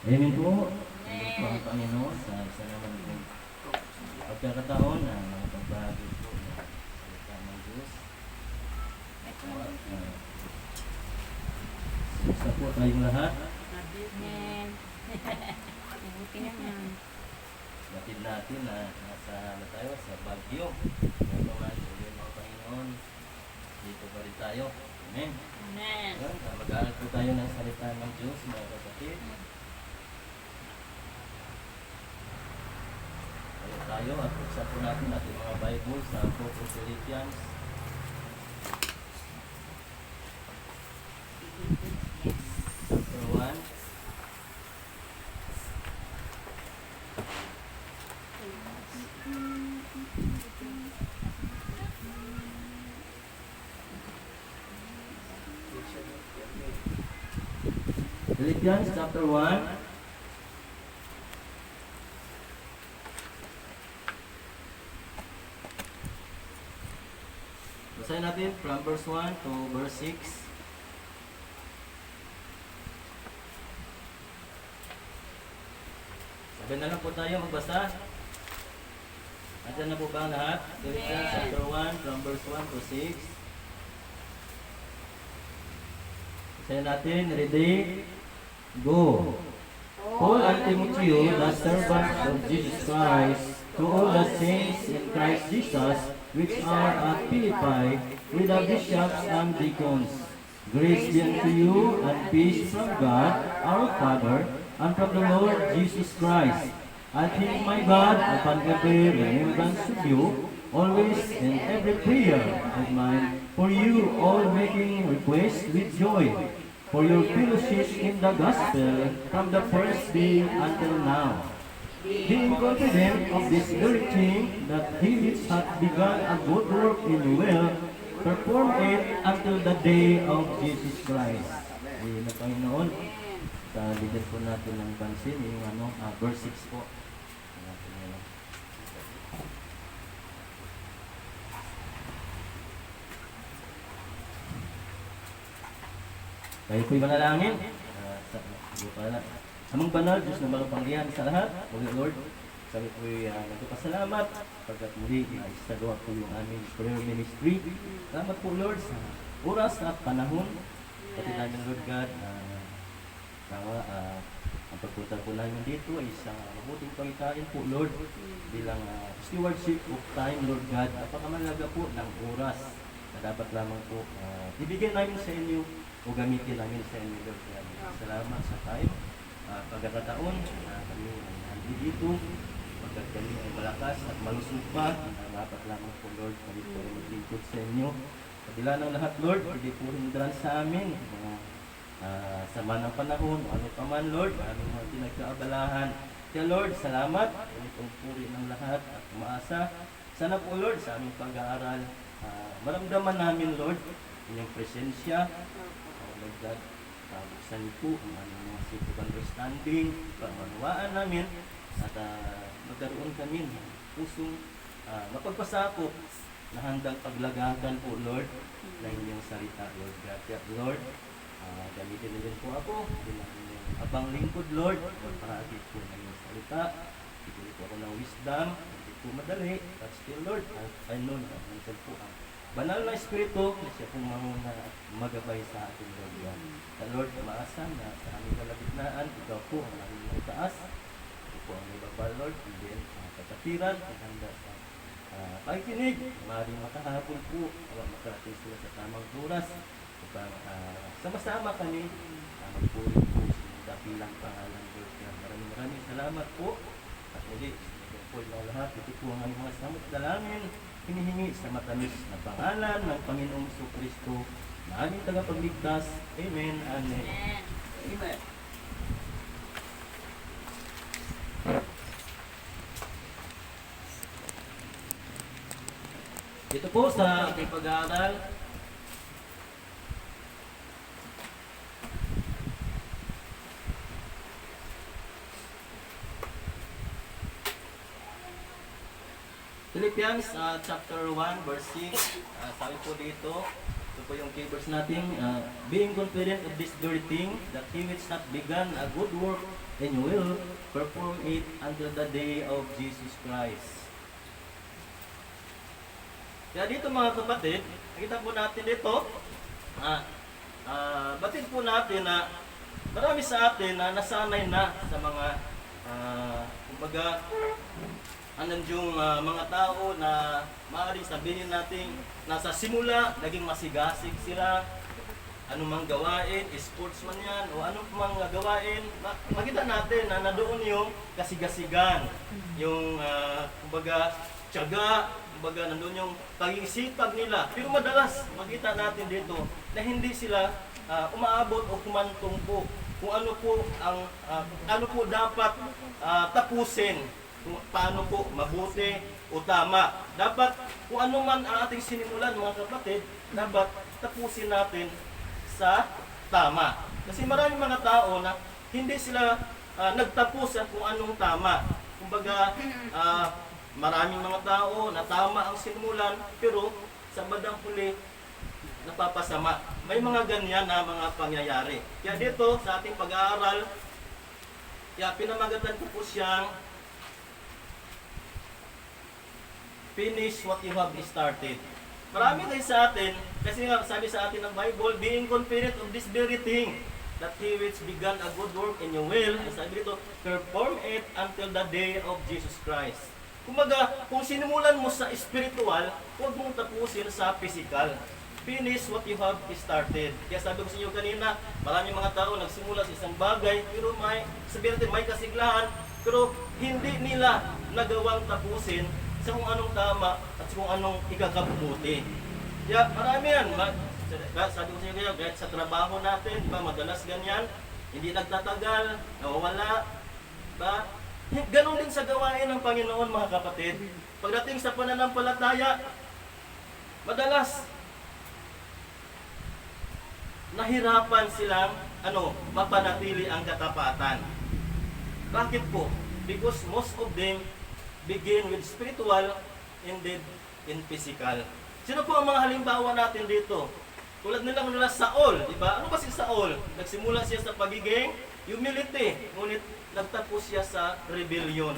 Amen po. Amen po ang Panginoon sa isa naman ng pagkakataon na pagbahagi po ng salita ng Diyos. Isa po tayong lahat. Amen. Mabuti naman. Batid natin na nasa tayo sa Baguio. Ito man, tuloy ng Panginoon. Dito pa rin tayo. Amen. Amen. Mag-aaral po tayo ng salita ng Diyos, mga kapatid. Tayo at buksan po natin ating mga Bible sa Book of Philippians. Chapter 1. Philippians chapter 1. Basahin natin from verse 1 to verse 6. Sabi na lang po tayo magbasa. Andiyan na po ba ang lahat? Philippians chapter 1 from verse 1 to 6. Basahin natin. Ready? Go! Paul and Timothy, the servants of Jesus Christ, to all the saints in Christ Jesus, which are at Philippi, with the bishops and deacons. Grace be unto you, and peace from God, our Father, and from the Lord Jesus Christ. I thank my God upon every remembrance of you, always in every prayer of mine, for you all making request with joy, for your fellowship in the gospel from the first day until now. Being confident of this very thing, that he which hath begun a good work in you will perform it until the day of Jesus Christ. Amen na Panginoon. Sa leader po natin ng pansin, yung verse 6 po. Tayo po'y manalangin. Amang banal, Diyos na magpanggihan sa lahat. O Lord, kami po'y nagpapasalamat pagkat muli isagawa po yung aming prayer ministry. Salamat po Lord sa oras at panahon. Pati namin Lord God, ang pagpunta po namin dito ay isang mabuting pangitain po Lord bilang stewardship of time Lord God. Napakamalaga po ng oras na dapat lamang po ibigay namin sa inyo o gamitin namin sa inyo Lord God. Salamat sa time. Pagkakataon na kami ay dito, pagkat kami ay malakas at malusog pa, dapat lamang po Lord, kami po ay maglingkod sa inyo. Kabila ng lahat Lord, hindi po hindran sa amin, mga sama ng panahon, ano pa man Lord, aming mga pinagkaabalahan. Kaya Lord, salamat, kami pong puri ng lahat at umaasa. Sana po Lord, sa aming pag-aaral, maramdaman namin Lord, inyong presensya, Lord God, buksan niyo po ang aming mga seat of understanding, pangmanuwaan namin, at magkaroon kami ng pusong mapagpasakop na handang paglagakan po, Lord, ng inyong salita, Lord God. Kaya, Lord, gamitin na din po ako bilang inyong abang lingkod, Lord, magparagit po ng inyong salita. Bigyan po ako ng wisdom, hindi po madali, but still, Lord, I know na minsan po ang banal na Espiritu na siya pong magabay sa ating Lord God. Sa Lord, umaasa na sa aming kalagitnaan, ikaw po ang aming taas, ito po ang ibaba, Lord, and then katatiran, ang handa sa pakikinig, maaaring makahabol po, makarating sila sa tamang oras, upang sama-sama kami, magpuri po sa dapilang pangalan, Lord God. Maraming salamat po, at muli, po ng lahat, ito po ang aming mga samot dalangin, hinihingi sa matamis na pangalan ng Panginoong Kristo na aming tagapagligtas. Amen. Amen. Amen. Ito po sa ating pag-aaral. Philippians chapter 1 verse 6, sabi po dito, to po yung keywords natin. Being confident of this very thing, that he which hath begun a good work and you will perform it until the day of Jesus Christ. Kaya dito mga kapatid, nakita po natin dito, batid po natin na marami sa atin na nasanay na sa mga kumbaga yung mga tao na maaaring sabihin natin nasa simula naging masigasig sila, anumang gawain, sports man yan o anong mga gawain, makita natin na nandoon yung kasigasigan, yung kumbaga tiyaga, kumbaga nandoon yung pag-iisipag nila. Pero madalas makita natin dito na hindi sila umaabot o kumantong po kung ano po ang ano po dapat tapusin, kung paano po mabuti o tama. Dapat kung ano man ang ating sinimulan mga kapatid, dapat tapusin natin sa tama. Kasi maraming mga tao na hindi sila nagtapos sa kung anong tama. Kumbaga maraming mga tao na tama ang sinimulan pero sa bandang huli napapasama. May mga ganyan na mga pangyayari. Kaya dito sa ating pag-aaral, kaya pinamagatan ko po siyang finish what you have started. Marami kayo sa atin, kasi nga sabi sa atin ng Bible, being confident of this very thing, that he which began a good work in you will, sabi dito, perform it until the day of Jesus Christ. Kumaga, kung sinimulan mo sa spiritual, huwag mong tapusin sa physical. Finish what you have started. Kaya sabi ko sa inyo kanina, maraming mga tao nagsimula sa isang bagay, pero sabihin natin, may kasiglahan, pero hindi nila nagawang tapusin sa kung anong tama at kung anong ikakabubuti. Kaya marami yan. Sabi ko sa inyo kahit sa trabaho natin, di ba, madalas ganyan, hindi nagtatagal, nawawala, ba? Ganon din sa gawain ng Panginoon mga kapatid. Pagdating sa pananampalataya, madalas nahirapan silang mapanatili ang katapatan. Bakit po? Because most of them begin with spiritual and then in physical. Sino po ang mga halimbawa natin dito? Tulad nila Saul, di ba? Ano ba si Saul? Nagsimula siya sa pagiging humility, ngunit nagtapos siya sa rebellion.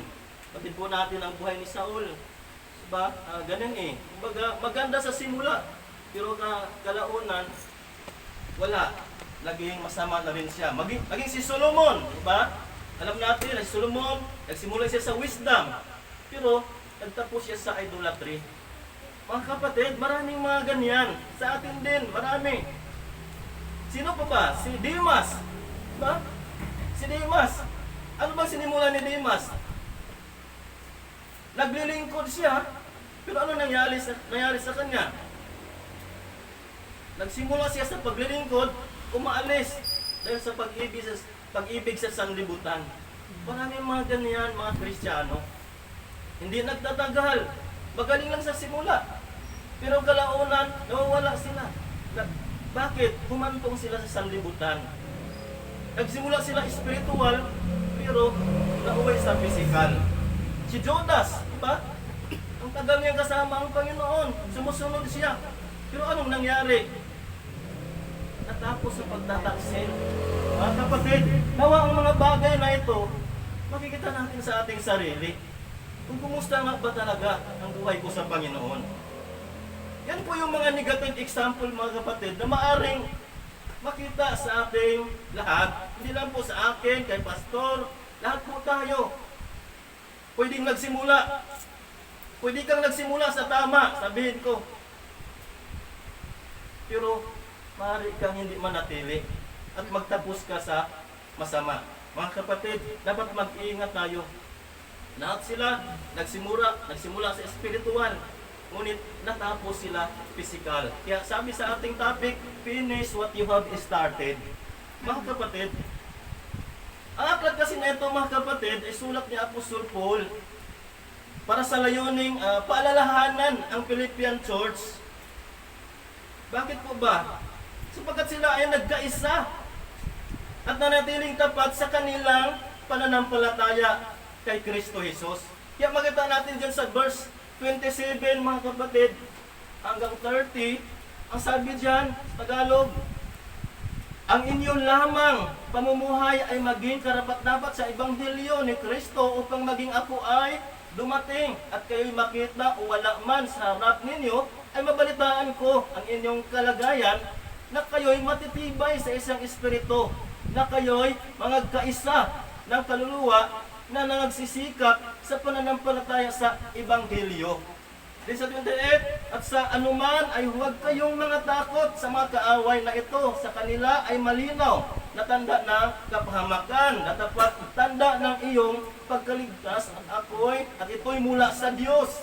Batid po natin ang buhay ni Saul. Diba? Ganun eh. Kumbaga, maganda sa simula, pero kalaunan, wala. Naging masama na rin siya. Maging si Solomon, diba? Alam natin, si Solomon, nagsimula siya sa wisdom, pero nagtapos siya sa idolatry. Mga kapatid, maraming mga ganyan. Sa atin din, marami. Sino pa ba? Si Demas. Diba? Si Demas. Ano ba sinimula ni Demas? Naglilingkod siya, pero ano nangyari sa kanya? Nagsimula siya sa paglilingkod, umaalis dahil sa pag-ibig sa sanlibutan. Maraming mga ganyan, mga Kristiyano. Hindi nagtatagal. Magaling lang sa simula. Pero kalaunan, nawawala sila. Bakit? Humantong sila sa sanlibutan. Nagsimula sila spiritual, pero nauwi sa physical. Si Judas, diba? Ang tagal niya kasama ang Panginoon. Sumusunod siya. Pero anong nangyari? Natapos sa pagtataksil. Mga kapatid, nawa ang mga bagay na ito, makikita natin sa ating sarili. Kung kumusta nga ba talaga ang buhay ko sa Panginoon. Yan po yung mga negative example mga kapatid na maaring makita sa ating lahat. Hindi lang po sa akin, kay pastor, lahat po tayo. Pwedeng nagsimula. Pwede kang nagsimula sa tama, sabihin ko. Pero maaari kang hindi manatili at magtapos ka sa masama. Mga kapatid, dapat mag-iingat tayo. Lahat sila nagsimula sa spiritual, ngunit natapos sila physical. Kaya sabi sa ating topic, finish what you have started. Mga kapatid, ang aklat kasi na ito mga kapatid ay sulat ni Apostol Paul para sa layuning paalalahanan ang Philippian Church. Bakit po ba? Sapagkat sila ay nagkaisa at nanatiling tapat sa kanilang pananampalataya kay Kristo Jesus. Kaya makita natin dyan sa verse 27 mga kapatid hanggang 30, Ang sabi diyan sa Tagalog, ang inyong lamang pamumuhay ay maging karapat-dapat sa Ebanghelyo ni Kristo upang maging ako ay dumating at kayo'y makita o wala man sa harap ninyo, ay mabalitaan ko ang inyong kalagayan na kayo'y matitibay sa isang espiritu, na kayo'y magkaisa ng kaluluwa na nagsisikap sa pananampalataya sa Ebanghelyo. Din sa 28, at sa anuman ay huwag kayong mga takot sa mga kaaway na ito, sa kanila ay malinaw na tanda ng kapahamakan, na tapat tanda ng iyong pagkaligtas at ito'y mula sa Diyos.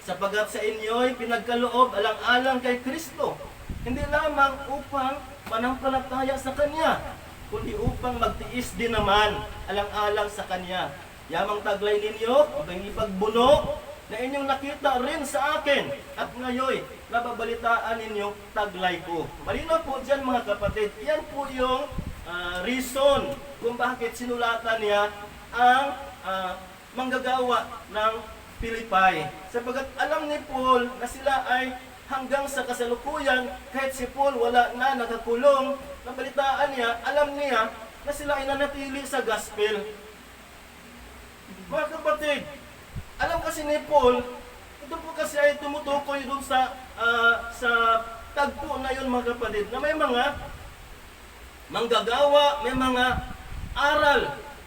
Sapagat sa inyo'y pinagkaloob alang-alang kay Kristo, hindi lamang upang manampalataya sa Kanya, kundi upang magtiis din naman alang-alang sa Kanya. Yamang taglay ninyo, upang ipagbuno, na inyong nakita rin sa akin, at ngayon nababalitaan ninyo taglay ko. Malinaw po dyan mga kapatid, yan po yung reason kung bakit sinulatan niya ang manggagawa ng Pilipay. Sapagat alam ni Paul na sila ay hanggang sa kasalukuyan, kahit si Paul wala na nakakulong, nabalitaan niya, alam niya na sila ay nanatili sa gospel. Mga kapatid, alam kasi ni Paul, ito po kasi ay tumutukoy doon sa tagpo na yun mga kapatid, na may mga manggagawa, may mga aral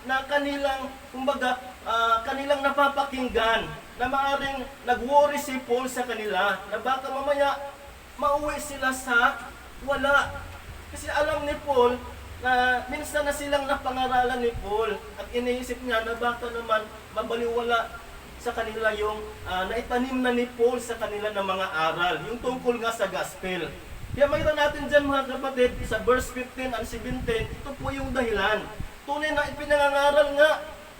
na kanilang, kumbaga, kanilang napapakinggan, na maaaring nag-worry si Paul sa kanila, na baka mamaya mauwi sila sa wala. Kasi alam ni Paul na minsan na silang napangaralan ni Paul, at iniisip niya na baka naman mabaliwala sa kanila yung naitanim na ni Paul sa kanila ng mga aral, yung tungkol nga sa gospel. Kaya makita natin dyan mga kapatid, sa verse 15 and 17, ito po yung dahilan. Tunay na ipinangangaral nga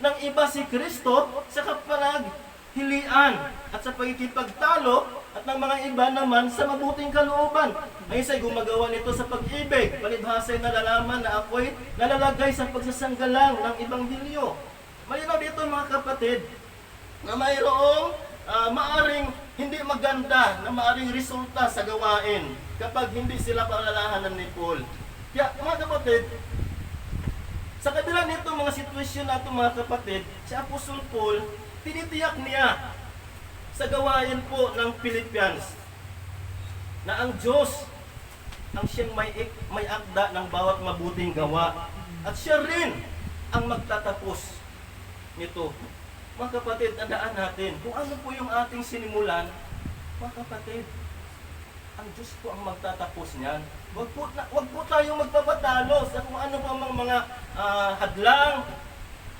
ng iba si Kristo sa kapanaghilian at sa pagkikipagtalo, at ng mga iba naman sa mabuting kalooban. Ay isa'y gumagawa nito sa pag-ibig, palibhasa'y nalalaman na ako'y nalalagay sa pagsasanggalang ng Ebanghelyo. Malinaw dito mga kapatid, na mayroong maaring hindi maganda na maaring resulta sa gawain kapag hindi sila palalahanan ni Paul. Kaya mga kapatid, sa kabila nito mga sitwasyon na ito mga kapatid, si Apostol Paul, tinitiyak niya sa gawain po ng Philippians na ang Diyos ang siyang may akda ng bawat mabuting gawa, at siya rin ang magtatapos nito. Mga kapatid, tandaan natin, kung ano po yung ating sinimulan, mga kapatid, ang Diyos po ang magtatapos niyan. Wag po tayong magpapatalo sa kung ano pa mga hadlang.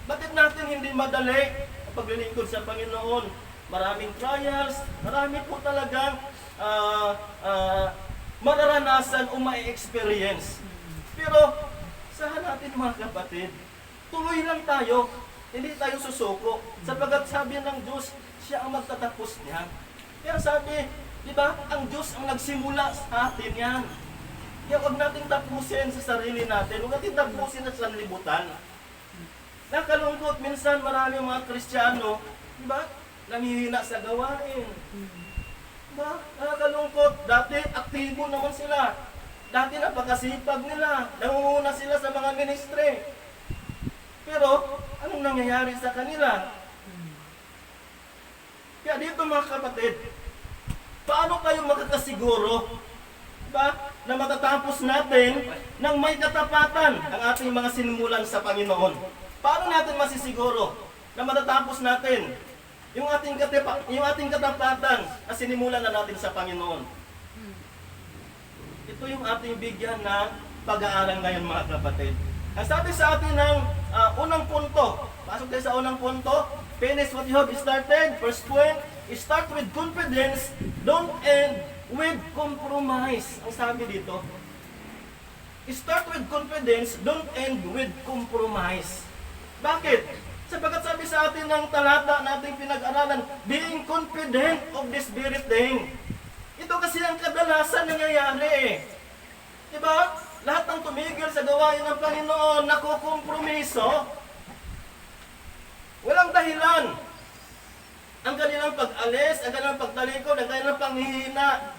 Bakit natin hindi madali ang paglilingkod sa Panginoon? Maraming trials, marami po talagang mararanasan o ma-experience. Pero, sahan natin mga kapatid, tuloy lang tayo. Hindi tayo susuko. Sapagat sabi ng Diyos, siya ang magtatapos niyan. Kaya sabi, di ba, ang Diyos ang nagsimula sa atin yan. Kaya huwag natin tapusin sa sarili natin, huwag natin tapusin sa sanlibutan. Nakalungkot, minsan marami mga Kristiyano, di ba, nanghihina sa gawain. Di ba, nakalungkot, dati aktibo naman sila. Dati napakasipag nila, nangunguna sila sa mga ministry. Pero, anong nangyayari sa kanila? Kaya dito mga kapatid, paano kayo makakasiguro, diba, na matatapos natin ng may katapatan ang ating mga sinimulan sa Panginoon? Paano natin masisiguro na matatapos natin yung ating katapatan na sinimulan na natin sa Panginoon? Ito yung ating bigyan ng pag-aaral ngayon mga kapatid. Ang sabi sa atin ng unang punto, pasok tayo sa unang punto, finish what you have started. First point, start with confidence, don't end with compromise. Ang sabi dito, start with confidence, don't end with compromise. Bakit? Sapagat sabi sa atin ng talata nating pinag-aralan, being confident of this very thing. Ito kasi ang kadalasan nangyayari. Diba? Lahat ng tumigil sa gawain ng Panginoon, nakukompromiso, walang dahilan. Ang kanilang pag-alis, ang kanilang pagtalikod, ang kanilang panghihina,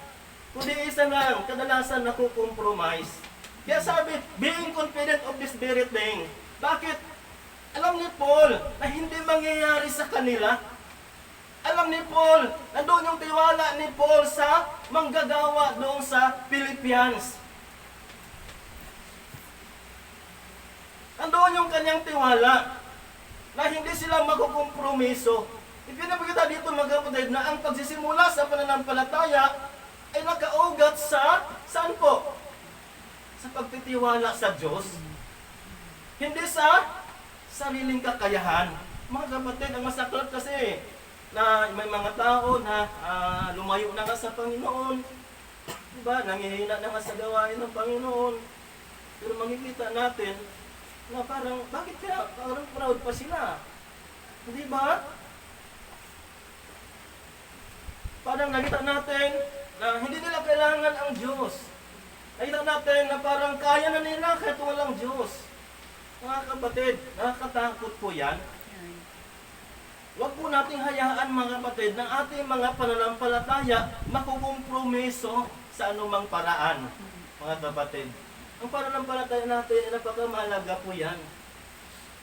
kundi isa lang, kadalasan nakukompromise. Kaya sabi, being confident of this very thing. Bakit? Alam ni Paul na hindi mangyayari sa kanila. Alam ni Paul, nandoon yung tiwala ni Paul sa manggagawa doon sa Philippians. Nandoon yung kanyang tiwala na hindi sila magkukompromiso. Ipinapakita dito mga kapatid na ang pagsisimula sa pananampalataya ay nakaugat sa, saan po? Sa pagtitiwala sa Diyos. Hindi sa sariling kakayahan. Mga kapatid, ang masaklat kasi na may mga tao na lumayo na nga sa Panginoon. Diba? Nangihina na nga sa gawain ng Panginoon. Pero makikita natin na parang, bakit kaya parang proud pa sila? Hindi ba? Parang nakita natin na hindi nila kailangan ang Diyos. Nakita natin na parang kaya na nila kahit walang Diyos. Mga kapatid, nakakatakot po yan. Huwag po nating hayaan mga kapatid ng ating mga pananampalataya makukompromiso sa anumang paraan. Mga kapatid, ang pananampalataya natin ay napakamahalaga po yan.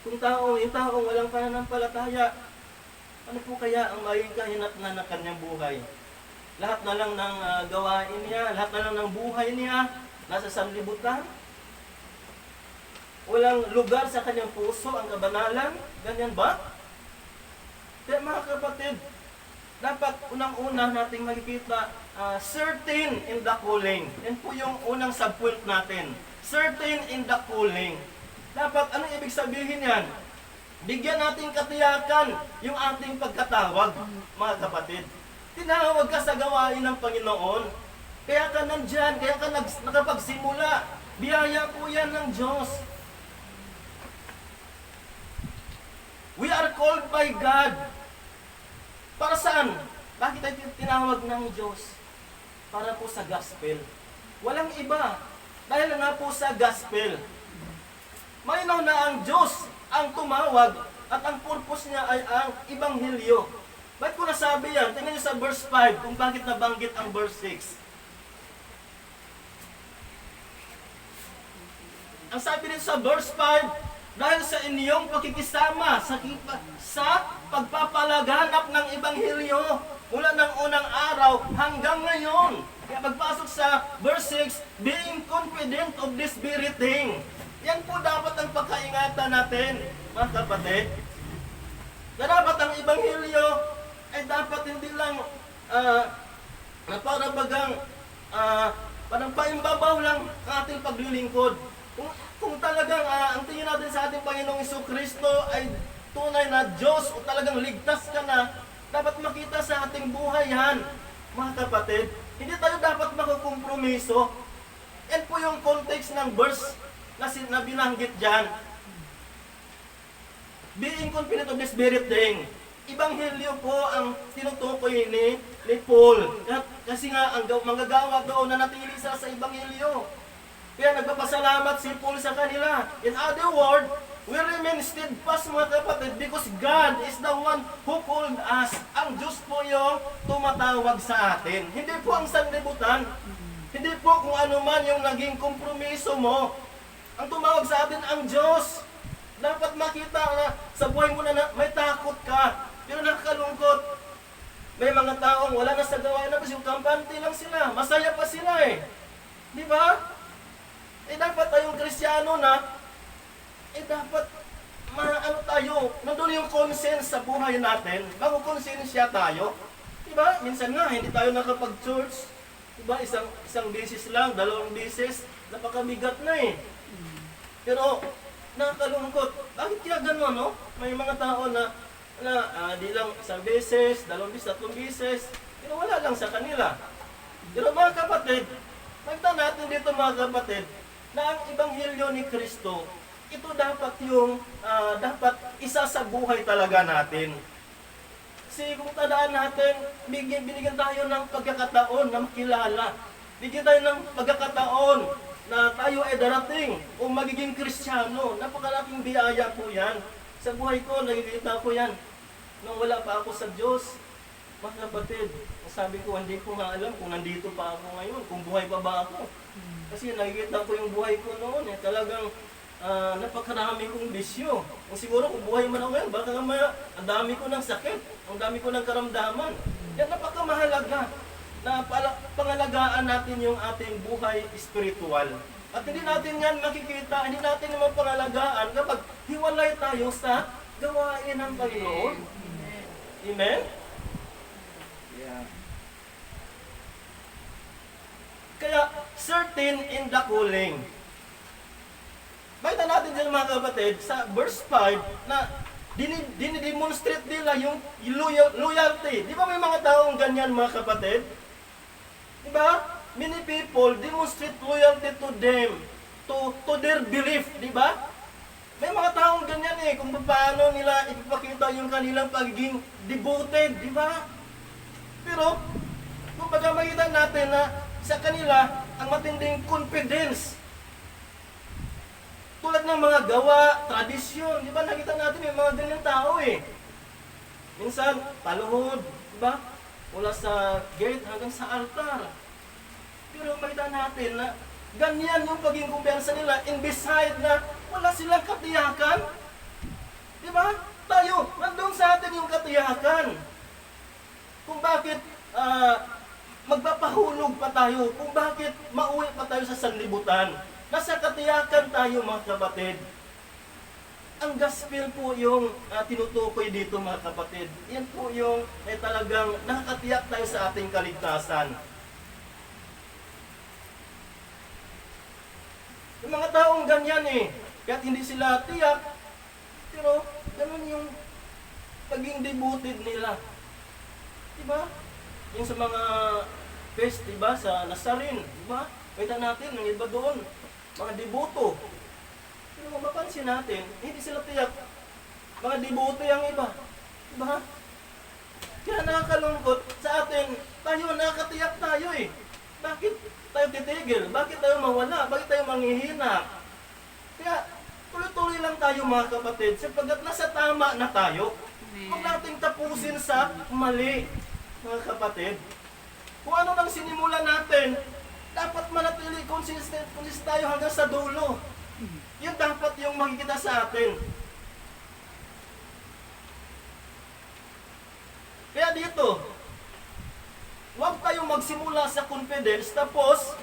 Kung yung taong walang pananampalataya, ano po kaya ang maging kahinatnan ng kanyang buhay? Lahat na lang ng gawain niya, lahat na lang ng buhay niya, nasa sanlibutan. Walang lugar sa kanyang puso ang kabanalan. Ganyan ba? Kaya mga kapatid, dapat unang-una nating makikita certain in the calling. Yan po yung unang subpoint natin. Certain in the calling. Dapat, anong ibig sabihin yan? Bigyan natin katiyakan yung ating pagkatawag, mga kapatid. Tinawag ka sa gawain ng Panginoon. Kaya ka nandyan, kaya ka nakapagsimula. Biyaya po yan ng Diyos. We are called by God. Para saan? Bakit tayo tinawag ng Diyos? Para po sa gospel. Walang iba. Dahil nga po sa gospel. Malinaw na ang Diyos ang tumawag at ang purpose niya ay ang Ibanghilyo. Bakit ko nasabi yan? Tingnan niyo sa verse 5 kung bakit nabanggit ang verse 6. Ang sabi din sa verse 5, dahil sa inyong pakikisama sa pagpapalaganap ng Ibanghilyo mula ng unang araw hanggang ngayon. Kaya pagpasok sa verse 6, being confident of this very thing. Yan po dapat ang pagkaingatan natin, mga kapatid. Na dapat ang Ibanghilyo ay dapat hindi lang na parang paimbabaw lang ang ating paglilingkod. Kung talagang ang tingin natin sa ating Panginoong Jesucristo ay tunay na Diyos o talagang ligtas ka na, dapat makita sa ating buhay yan, mga kapatid. Hindi tayo dapat makukompromiso. Yan po yung context ng verse na binanggit dyan. Being confident of this very thing. Ibanghilyo po ang tinutukoy ni Paul. Kasi nga, ang manggagawa doon na natili sa Ibanghilyo. Kaya nagpapasalamat si Paul sa kanila. In other words, we remain steadfast mga kapatid because God is the one who called us. Ang Diyos po yung tumatawag sa atin. Hindi po ang sanlibutan. Hindi po kung ano man yung naging kompromiso mo. Ang tumawag sa atin ang Diyos. Dapat makita na sa buhay mo na may takot ka. Pero nakakalungkot. May mga taong wala na sa gawain na kasi yung kampante lang sila. Masaya pa sila eh. Di ba? Dapat tayong Kristiyano na, dapat tayo, nandun yung conscience sa buhay natin, bago konsensya tayo. Diba? Minsan nga, hindi tayo nakapag-church. Diba? Isang beses lang, 2 beses, napakabigat na eh. Pero, nakakalungkot. Bakit kaya gano'n, no? May mga tao na di lang 1 beses, 2 beses, 3 beses, pero wala lang sa kanila. Pero mga kapatid, magta natin dito mga kapatid, na ang Ibanghilyo ni Kristo, ito dapat yung, dapat isa sa buhay talaga natin. Kasi kung tandaan natin, binigyan tayo ng pagkakataon na makilala. Bigyan tayo ng pagkakataon na tayo ay darating o magiging Kristiyano. Napakalaking biyaya po yan. Sa buhay ko, nakikita ko yan. Nung wala pa ako sa Diyos, Mga kapatid, sabi ko, hindi ko nga alam kung nandito pa ako ngayon, kung buhay pa ba ako. Kasi nakikita ko yung buhay ko noon, talagang napakarami kong bisyo. Kung siguro kung buhay man ako ngayon, baka mamaya ang dami ko ng sakit, ang dami ko ng karamdaman. Yan napakamahalaga na pangalagaan natin yung ating buhay spiritual. At hindi natin yan makikita, hindi natin naman pangalagaan kapag hiwalay tayo sa gawain ng Panginoon. Amen? Kaya, certain in the calling. Bakit natin dyan mga kapatid, sa verse 5, na dinidemonstrate nila yung loyalty. Di ba may mga taong ganyan mga kapatid? Di ba? Many people demonstrate loyalty to them, to their belief, di ba? May mga taong ganyan kung paano nila ipapakita yung kanilang pagiging devoted, di ba? Pero, kung makita natin na sa kanila, ang matinding confidence. Tulad ng mga gawa, tradisyon, di ba? Nakita natin yung mga ganyang tao Minsan, paluhod, di ba? Mula sa gate hanggang sa altar. Pero makita natin na ganyan yung pagiging kumpiyansa nila, in beside na wala silang katiyakan. Di ba? Tayo, nandun sa atin yung katiyakan. Kung bakit magpapahulog pa tayo, kung bakit mauwi pa tayo sa sanlibutan. Nasa katiyakan tayo mga kapatid. Ang gospel po yung tinutukoy dito mga kapatid. Yan po yung talagang nakakatiyak tayo sa ating kaligtasan. Yung mga taong ganyan kahit hindi sila tiyak, pero ganun yung pagiging devoted nila. Diba? Yung sa mga fest, diba? Sa Nazarin, diba? Kita natin, ng iba doon, mga deboto. Pero kung mapansin natin, hindi sila tiyak. Mga deboto yung iba. Diba? Kaya nakakalungkot sa atin, tayo nakatiyak tayo Bakit tayo titigil? Bakit tayo mawala? Bakit tayo manghihina? Kaya tuloy-tuloy lang tayo mga kapatid, sapagkat nasa tama na tayo. Huwag nating tapusin sa mali, mga kapatid. Kung ano nang sinimulan natin, dapat manatili consistent tayo hanggang sa dulo. Yun dapat yung makikita sa atin. Kaya dito, huwag tayong magsimula sa confidence, tapos,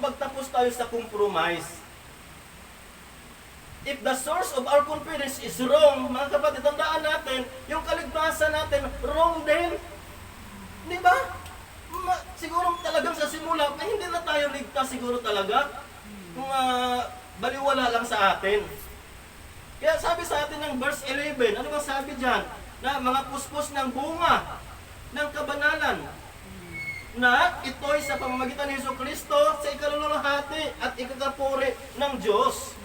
magtapos tayo sa compromise. If the source of our confidence is wrong, mga kapatid, tandaan natin, yung kaligtasan natin, wrong din. Di ba? Siguro talagang sa simula, hindi na tayo ligtas siguro talaga. Kung baliwala lang sa atin. Kaya sabi sa atin ng verse 11, ano bang sabi dyan? Na mga puspos ng bunga ng kabanalan, na ito'y sa pamamagitan ni Jesucristo sa ikaluluhati at ikakapuri ng Diyos.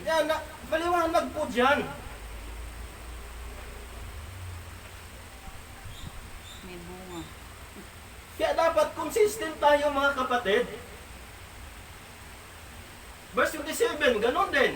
Yan, maliwanag po dyan. May bunga. Kaya dapat consistent tayo mga kapatid. Verse 27, ganun din.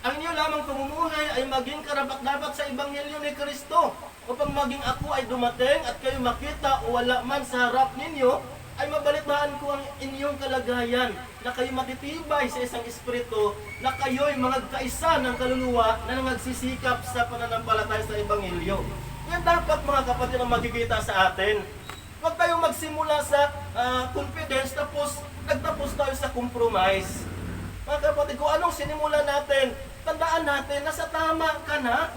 Ang inyo lamang pamumuhay ay maging karapat-dapat sa Ebanghelyo ni Kristo, upang maging ako ay dumating at kayo makita o wala man sa harap ninyo, ay mabalitaan ko ang inyong kalagayan, na kayo matitibay sa isang espiritu, na kayo'y magkaisa ng kaluluwa na nagsisikap sa pananampalataya sa Ebanghelyo. Yan dapat mga kapatid ang makikita sa atin. Huwag tayong magsimula sa confidence, tapos nagtapos tayo sa compromise. Mga kapatid, kung anong sinimula natin, tandaan natin, nasa tama ka na.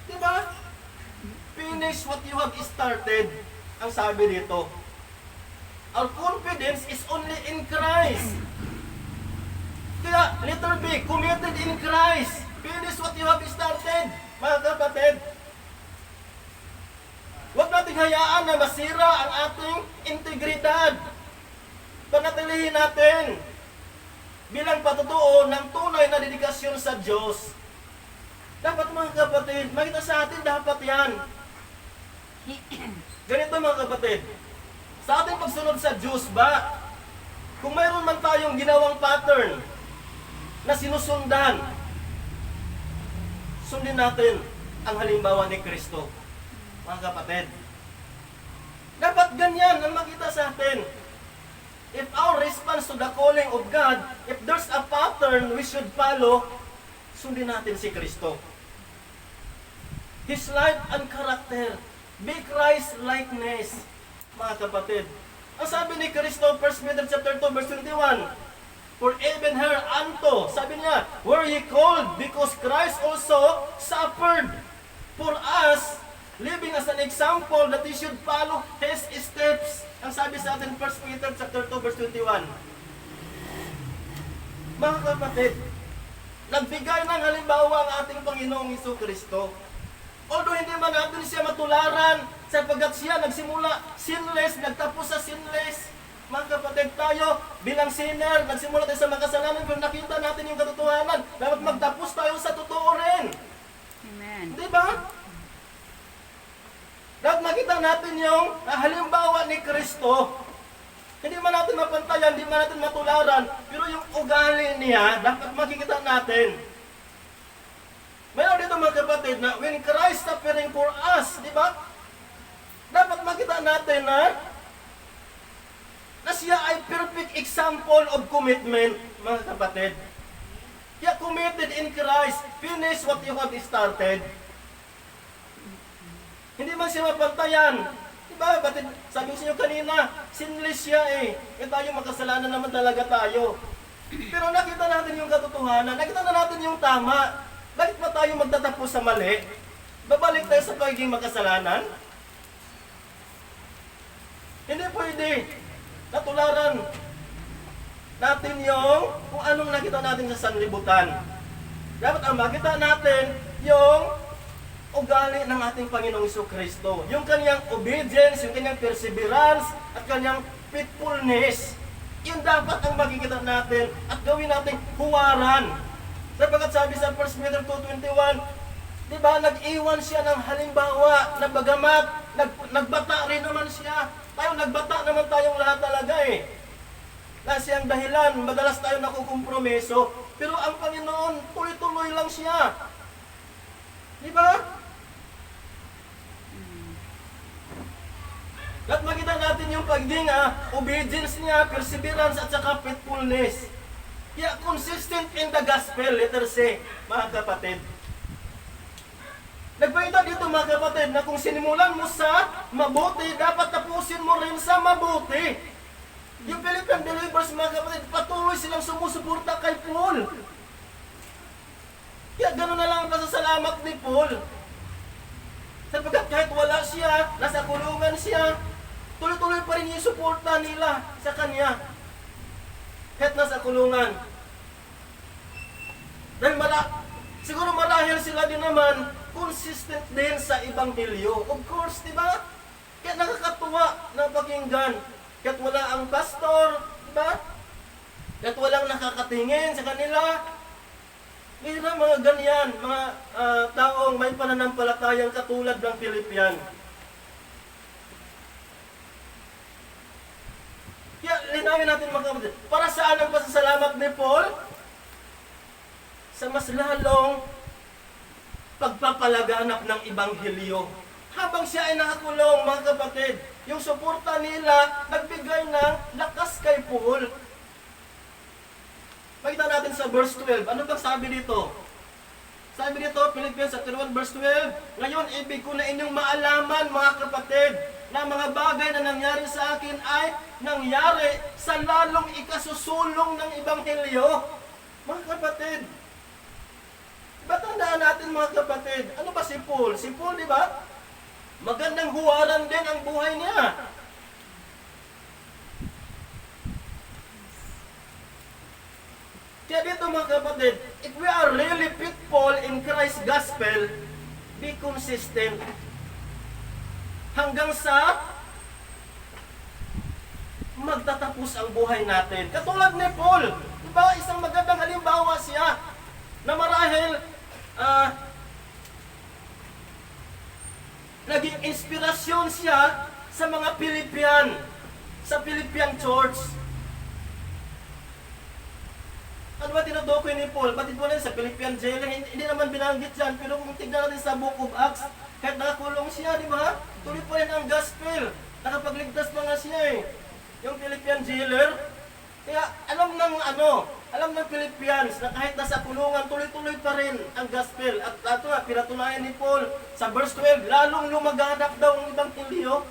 Diba? Finish what you have started, ang sabi dito. Our confidence is only in Christ. Kaya, letter B, committed in Christ. Finish what you have started, mga kapatid. Huwag nating hayaan na masira ang ating integridad. Panatilihin natin bilang patutuo ng tunay na dedikasyon sa Diyos. Dapat mga kapatid, makita sa atin dapat yan. Ganito mga kapatid, sa ating pagsunod sa Diyos ba, kung mayroon man tayong ginawang pattern na sinusundan, sundin natin ang halimbawa ni Kristo. Mga kapatid, Dapat ganyan ang makita sa atin. If our response to the calling of God, if there's a pattern we should follow, sundin natin si Kristo. His life and character, be Christ-likeness, mga kapatid. Ang sabi ni Kristo, 1 Peter chapter 2, verse 21, for even hereunto, sabi niya, were ye called because Christ also suffered for us, living as an example that we should follow His steps. Ang sabi sa atin, 1 Peter chapter 2, verse 21. Mga kapatid, nagbigay ng halimbawa ang ating Panginoong Jesucristo. Although hindi man natin siya matularan, sapagkat siya nagsimula sinless, nagtapos sa sinless. Mga kapatid, tayo bilang sinner, nagsimula tayo sa makasalanan, pero nakita natin yung katotohanan. Dapat magtapos tayo sa totoo rin. Amen. Di ba? Dapat makita natin yung halimbawa ni Kristo. Hindi man natin mapantayan, hindi man natin matularan, pero yung ugali niya, dapat makikita natin. Mayroon dito mga kapatid na when Christ suffering for us, di ba? Dapat makita natin na siya ay perfect example of commitment, mga kapatid. Kaya committed in Christ, finish what you have started. Hindi man siya mapantayan. Diba? Batid, sabi ko sa inyo kanina, sinless siya eh. E tayo makasalanan naman talaga tayo. Pero nakita natin yung katotohanan, nakita na natin yung tama. Bakit pa tayo magtatapos sa mali? Babalik tayo sa pagiging makasalanan? Hindi pwede. Natularan natin yung kung anong nakita natin sa sanlibutan. Dapat ang makita natin yung ugali ng ating Panginoong Jesucristo. Yung kanyang obedience, yung kanyang perseverance, at kanyang faithfulness. Yun dapat ang makikita natin at gawin nating huwaran. Sapagkat sabi sa 1 Peter 2:21, di ba, nag-iwan siya ng halimbawa na bagamat nagbata rin naman siya. Nagbata naman tayong lahat talaga eh. Na siyang dahilan, madalas tayo nakukompromiso. Pero ang Panginoon, tuloy-tuloy lang siya. Di ba? At makita natin yung pagiging obedience niya, perseverance at saka faithfulness. Kaya consistent in the gospel, letter C, mga kapatid. Nagpakita dito mga kapatid na kung sinimulan mo sa mabuti, dapat tapusin mo rin sa mabuti. Yung Philippian believers mga kapatid, patuloy silang sumusuporta kay Paul. Kaya gano'n na lang ang pasasalamat ni Paul. Sapagkat kahit wala siya, nasa kulungan siya, tuloy-tuloy pa rin yung suporta nila sa kanya. Kahit nasa kulungan. Dahil siguro marahil sila din naman consistent din sa Ebanghelyo. Of course, di ba? Kaya nakakatuwa na pakinggan. Kahit wala ang pastor, di ba? Kahit walang nakakatingin sa kanila. Mayroon mga ganyan, mga taong may pananampalatayang katulad ng Philippian. Kaya linawin natin mga kapatid, para saan ang pasasalamat ni Paul? Sa mas lalong pagpapalaganap ng Ebanghelyo. Habang siya ay nakakulong, mga kapatid, yung suporta nila nagbigay ng lakas kay Paul. Pakita natin sa verse 12. Ano bang sabi dito? Sabi dito, Philippians 1 verse 12, ngayon ibig ko na inyong maalaman, mga kapatid, na mga bagay na nangyari sa akin ay nangyari sa lalong ikasusulong ng Ebanghelyo. Mga kapatid, ba't tandaan natin mga kapatid, ano ba si Paul? Si Paul, di ba? Magandang huwaran din ang buhay niya. Kaya dito mga kapatid, if we are really faithful in Christ's gospel, be consistent hanggang sa magtatapos ang buhay natin. Katulad ni Paul, diba, isang magandang halimbawa siya na marahil naging inspirasyon siya sa mga Philippian, sa Philippian church. Ano ba tinutukoy ni Paul? Batid mo na sa Philippian jailer, hindi naman binanggit yan, pero kung tignan natin sa Book of Acts, kahit nakakulong siya, di ba? Tuloy pa rin ang gospel. Nakapagligtas pa nga siya eh. Yung Philippian jailer. Kaya alam ng Philippians na kahit nasa kulungan, tuloy-tuloy pa rin ang gospel. At ito nga, pinatunayan ni Paul sa verse 12, lalong lumaganap daw ang ebanghelyo.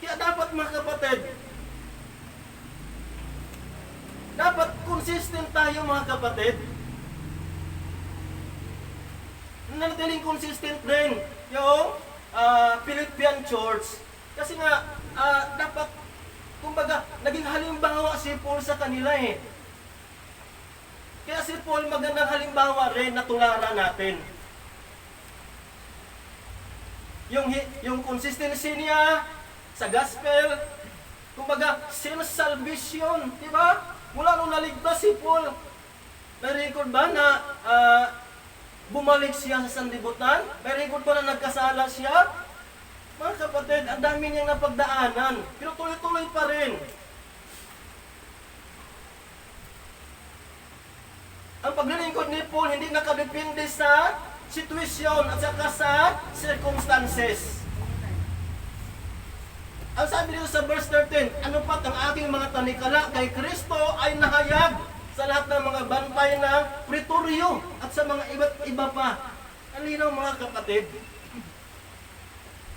Kaya dapat mga kapatid, dapat consistent tayo mga kapatid. Nanatiling consistent din yung Philippian church. Kasi nga, dapat, kumbaga, naging halimbawa si Paul sa kanila eh. Kaya si Paul magandang halimbawa rin na tularan natin. Yung consistency niya sa gospel, kumbaga, self-salvation, di ba? Mula nung naligtas si Paul, na-record ba na bumalik siya sa sanlibutan? May record ba na nagkasala siya? Mga kapatid, ang dami niyang napagdaanan, pero tuloy-tuloy pa rin. Ang paglilingkod ni Paul hindi nakadepende sa sitwasyon at saka sa circumstances. Ang sabi dito sa verse 13, ano pat ang aking mga tanikala kay Kristo ay nahayag sa lahat ng mga bantay ng pretoryo at sa mga iba't iba pa. Ang linaw mga kapatid.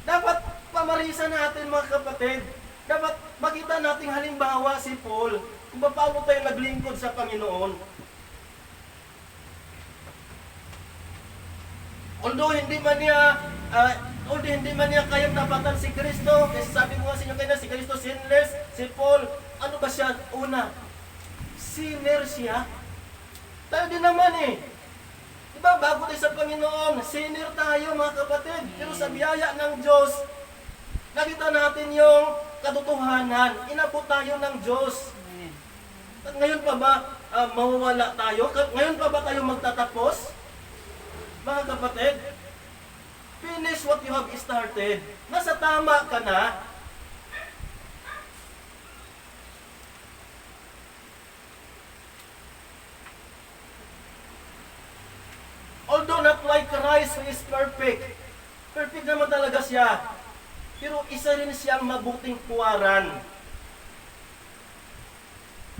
Dapat pamarisan natin mga kapatid. Dapat makita nating halimbawa si Paul kung paano tayo naglingkod sa Panginoon. Although hindi man niya kayang tapatan si Kristo, kasi sabi ko nga sa inyo kanina, si Kristo sinless, si Paul, ano ba siya? Una, sinner siya. Tayo din naman eh. Diba, bago tayo sa Panginoon, sinner tayo mga kapatid. Pero sa biyaya ng Diyos, nakita natin yung katotohanan. Inabot tayo ng Diyos. At ngayon pa ba mawawala tayo? Ngayon pa ba tayo magtatapos? Mga kapatid, finish what you have started. Nasa tama ka na. Although not like Christ who is perfect. Perfect naman talaga siya. Pero isa rin siyang mabuting puwaran.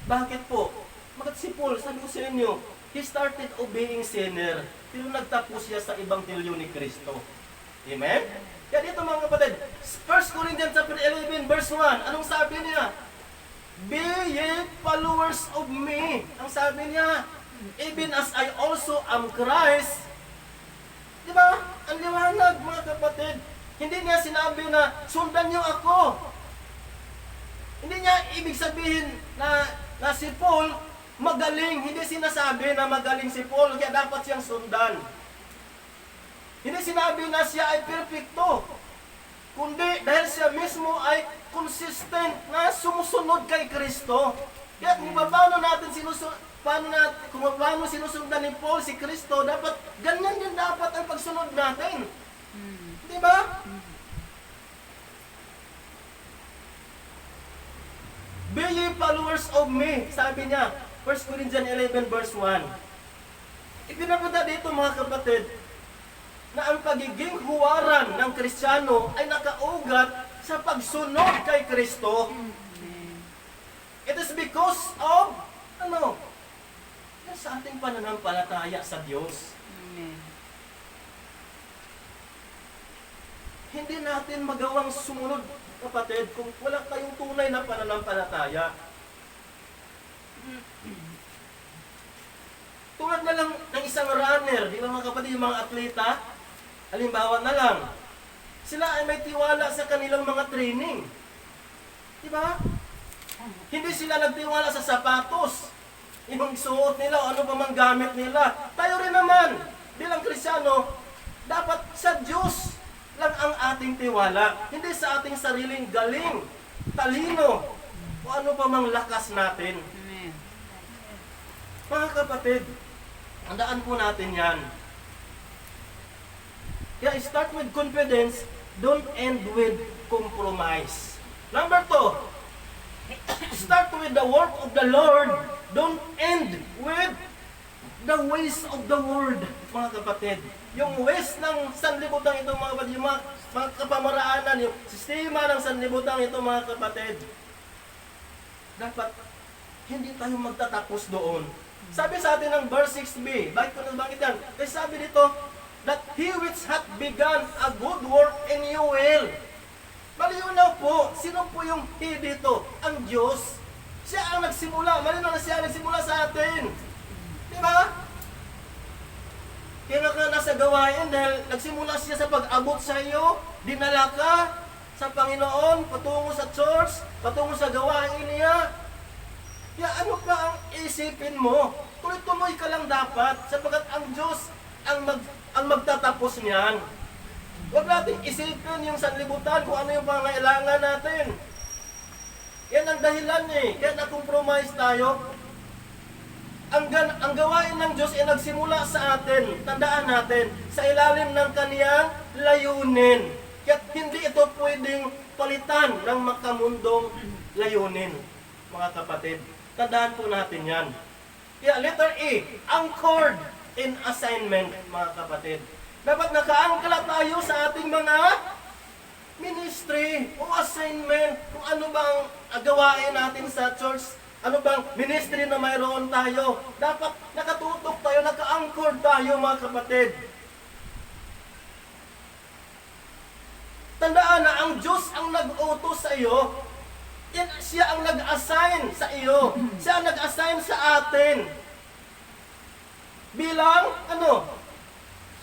Bakit po? Bakit si Paul, sabi ko sa inyo, he started obeying sinner, pero nagtapos siya sa ebanghelyo ni Kristo. Amen? Kaya dito mga kapatid, 1 Corinthians chapter 11 verse 1, anong sabi niya? Be ye followers of me. Ang sabi niya, even as I also am Christ. Di ba? Ang liwanag mga kapatid. Hindi niya sinabi na sundan niyo ako. Hindi niya ibig sabihin na si Paul magaling. Hindi sinasabi na magaling si Paul kaya dapat siyang sundan. Hindi sinabi na siya ay perfecto. Kundi dahil siya mismo ay consistent na sumusunod kay Kristo. Kaya kung paano natin sinusundan ni Paul si Kristo, dapat ganyan din dapat ang pagsunod natin. Di ba? Be ye followers of me, sabi niya, 1 Corinthians 11 verse 1. Ipinapunta dito mga kapatid, na ang pagiging huwaran ng Kristiyano ay nakaugat sa pagsunod kay Kristo. It is because of, sa ating pananampalataya sa Diyos. Hindi natin magawang sumunod, kapatid, kung wala tayong tunay na pananampalataya. Tulad na lang ng isang runner, di ba mga kapatid, yung mga atleta, halimbawa na lang, sila ay may tiwala sa kanilang mga training. Di ba? Hindi sila nagtiwala sa sapatos, yung suot nila o ano pa mang gamit nila. Tayo rin naman, bilang Kristiyano, dapat sa Diyos lang ang ating tiwala. Hindi sa ating sariling galing, talino, o ano pa mang lakas natin. Mga kapatid, handaan po natin yan. Kaya start with confidence, don't end with compromise. Number 2, start with the work of the Lord, don't end with the ways of the world, mga kapatid. Yung ways ng sanlibutan ito, mga kapatid, yung mga kapamaraanan, yung sistema ng sanlibutan ito, mga kapatid. Dapat hindi tayo magtatapos doon. Sabi sa atin ng verse 6b, bakit ko nabanggit yan? Kasi sabi dito, that he which hath begun a good work in you will. Malinaw po, sino po yung he dito? Ang Diyos. Siya ang nagsimula. Malinaw na siya ang nagsimula sa atin. Di ba? Kaya nga nasa gawain dahil nagsimula siya sa pag-abot sa iyo, dinala ka sa Panginoon, patungo sa church, patungo sa gawain niya. Kaya ano pa ang isipin mo? Tuloy-tuloy ka lang dapat sapagkat ang Diyos ang magtatapos niyan. Huwag natin isipin yung sanlibutan kung ano yung pangailangan natin. Yan ang dahilan kaya na-compromise tayo. Ang gawain ng Diyos ay nagsimula sa atin, tandaan natin, sa ilalim ng kaniyang layunin. Kaya hindi ito pwedeng palitan ng makamundong layunin, mga kapatid. Tandaan po natin yan. Kaya letter A, anchored in assignment, mga kapatid. Dapat nakaangkla tayo sa ating mga ministry o assignment. Kung ano bang gawain natin sa church, ano bang ministry na mayroon tayo. Dapat nakatutok tayo, naka-anchored tayo, mga kapatid. Tandaan na ang Diyos ang nag-utos sa iyo. Siya ang nag-assign sa iyo. Siya ang nag-assign sa atin. Bilang,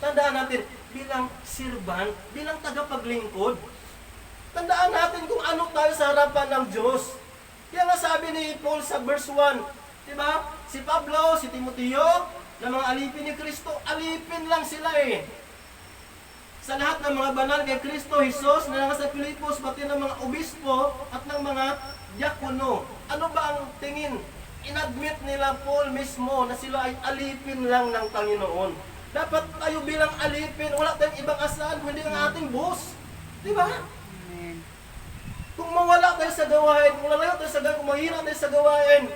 tandaan natin, bilang servant, bilang tagapaglingkod. Tandaan natin kung ano tayo sa harapan ng Diyos. Kaya nga sabi ni Paul sa verse 1, diba? Si Pablo, si Timoteo, na mga alipin ni Kristo, alipin lang sila sa lahat ng mga banal kay Kristo Jesus na nasa Pilipos, pati ng mga obispo at ng mga diakono. Ano ba ang tingin? Inadmit nila Paul mismo na sila ay alipin lang ng Panginoon. Dapat tayo bilang alipin, wala tayong ibang asahan kundi ang ating boss. Diba? Amen. Kung mawala tayo sa gawain, kung lalayo tayo sa gawain, kung mahirap tayo sa gawain,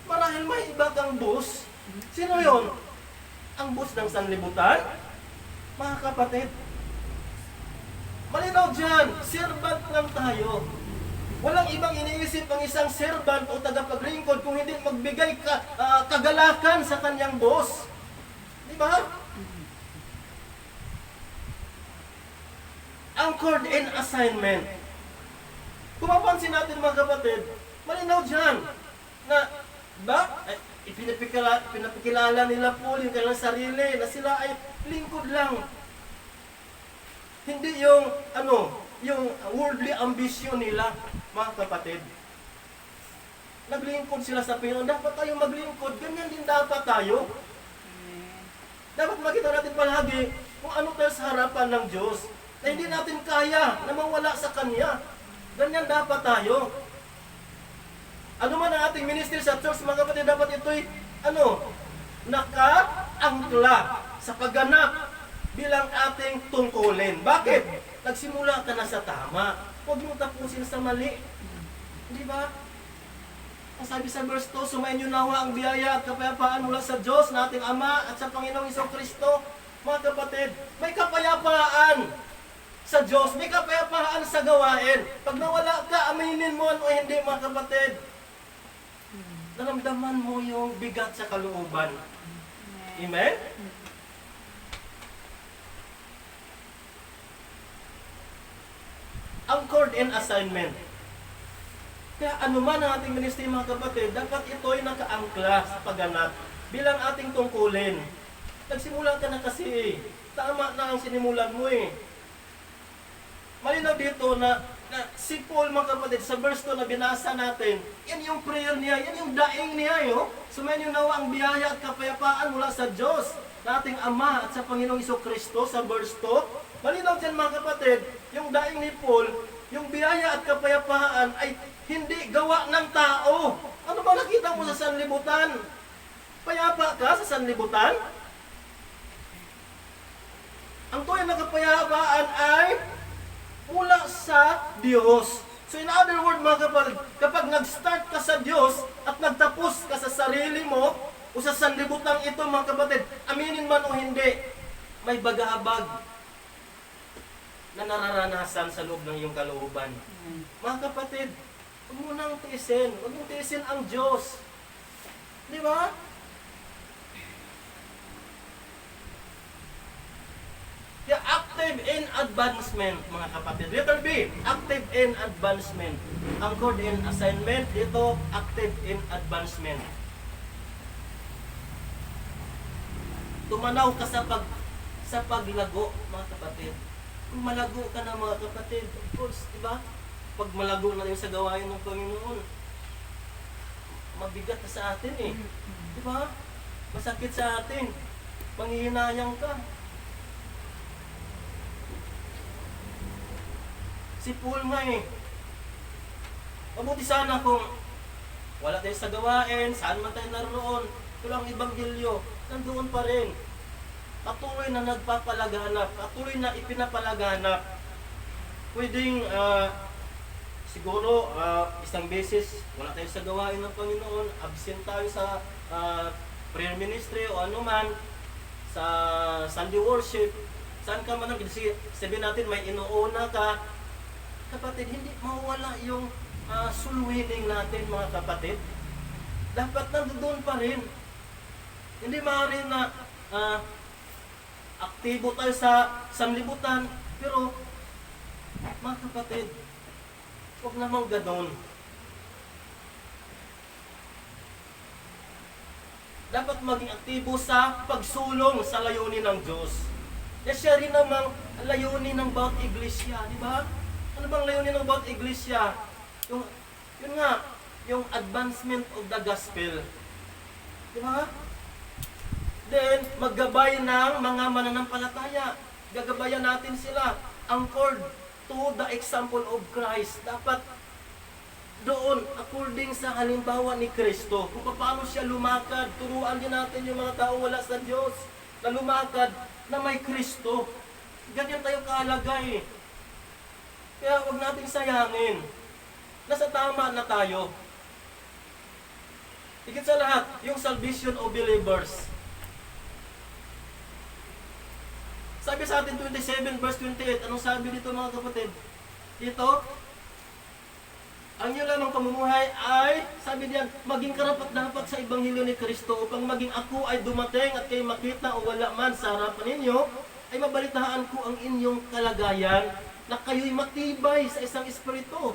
marahil may iba kang boss. Sino yon? Ang boss ng sanlibutan? Mga kapatid, malinaw dyan, servant lang tayo. Walang ibang iniisip ang isang servant o tagapaglingkod kung hindi magbigay kagalakan sa kanyang boss. Di ba? Anchored in assignment. Kung mapansin natin, mga kapatid, malinaw dyan na pinapikilala nila po yung kanilang sarili na sila ay lingkod lang. Hindi yung worldly ambition nila, mga kapatid. Naglingkod sila sa Panginoon. Dapat tayo maglingkod. Ganyan din dapat tayo. Dapat makita natin palagi kung ano tayo sa harapan ng Diyos na hindi natin kaya na mawala sa Kanya. Ganyan dapat tayo. Ano man ang ating ministry sa church, mga kapatid, dapat ito'y nakaangkla sa pagganap bilang ating tungkulin. Bakit? Nagsimula ka na sa tama. Huwag mo tapusin sa mali. Di ba? Ang sabi sa verse 2, sumainyo nawa ang biyaya at kapayapaan mula sa Diyos na ating Ama at sa Panginoong Kristo. Mga kapatid, may kapayapaan sa Diyos, may kapayapaan sa gawain. Pag nawala ka, aminin mo o hindi, mga kapatid. Naramdaman mo yung bigat sa kalooban. Amen? Anchored in assignment. Kaya anuman ang ating ministry, mga kapatid, dapat ito'y nakaangkla sa pagganap bilang ating tungkulin. Nagsimula ka na kasi, tama na ang sinimulan mo Malinaw dito na si Paul, mga kapatid, sa verse 2 na binasa natin, yan yung prayer niya, yan yung daing niya. Sumainyo nawa ang biyaya at kapayapaan mula sa Diyos, na ating Ama at sa Panginoong Kristo, sa verse 2. Malinaw dyan, mga kapatid, yung daing ni Paul, yung biyaya at kapayapaan ay hindi gawa ng tao. Ano ba nakita mo sa sanlibutan? Payapa ka sa sanlibutan? Ang tunay na kapayapaan ay mula sa Diyos. So in other words, mga kapatid, kapag nag-start ka sa Diyos at nagtapos ka sa sarili mo, o sa sanlibutan ito, mga kapatid, aminin man o hindi, may bagabag na nararanasan sa loob ng iyong kalooban. Mga kapatid, huwag mo nang tiisin. Huwag mong tiisin ang Diyos. Di ba? Kaya active in advancement, mga kapatid. Letter B, active in advancement. Anchored in assignment, dito, active in advancement. Tumanaw ka sa paglago, mga kapatid. Kung malago ka na, mga kapatid, of course, di ba? Pag malago na rin sa gawain ng Panginoon, mabigat na sa atin eh. Di ba? Masakit sa atin. Panghihinayang ka. Si Paul nga eh. Mabuti sana kung wala tayo sa gawain, saan man tayo naroon, pero ang Ebanghelyo, nandoon pa rin. Patuloy na nagpapalaganap, patuloy na ipinapalaganap. Pwedeng, siguro, isang beses, wala tayo sa gawain ng Panginoon, absent tayo sa prayer ministry o anuman, sa Sunday worship, saan ka man, kasi sabihin natin may inuuna ka, kapatid, hindi mawala yung soul winning natin, mga kapatid. Dapat nandoon pa rin. Hindi maaaring na aktibo tayo sa sanlibutan, pero mga kapatid, huwag namang ganon. Dapat maging aktibo sa pagsulong sa layunin ng Diyos. Kaya siya rin namang layunin ng bawat iglesia, di ba? Ano bang layunin ng bawat iglesia? Yun nga, yung advancement of the gospel. Di ba? Then, maggabay ng mga mananampalataya. Gagabayan natin sila. Anchored to the example of Christ. Dapat doon, according sa halimbawa ni Kristo, kung paano siya lumakad, turuan din natin yung mga tao wala sa Diyos na lumakad na may Kristo. Ganyan tayo kahalaga eh. Kaya huwag nating sayangin. Nasa tama na tayo. Higit sa lahat, yung salvation of believers. Sabi sa atin 27 verse 28, anong sabi dito, mga kapatid? Dito, ang inyo lamang pamumuhay ay, sabi diyan, maging karapat-dapat sa Ebanghelyo ni Kristo upang maging ako ay dumating at kayo makita o wala man sa harapan ninyo, ay mabalitaan ko ang inyong kalagayan na kayo'y matibay sa isang espiritu,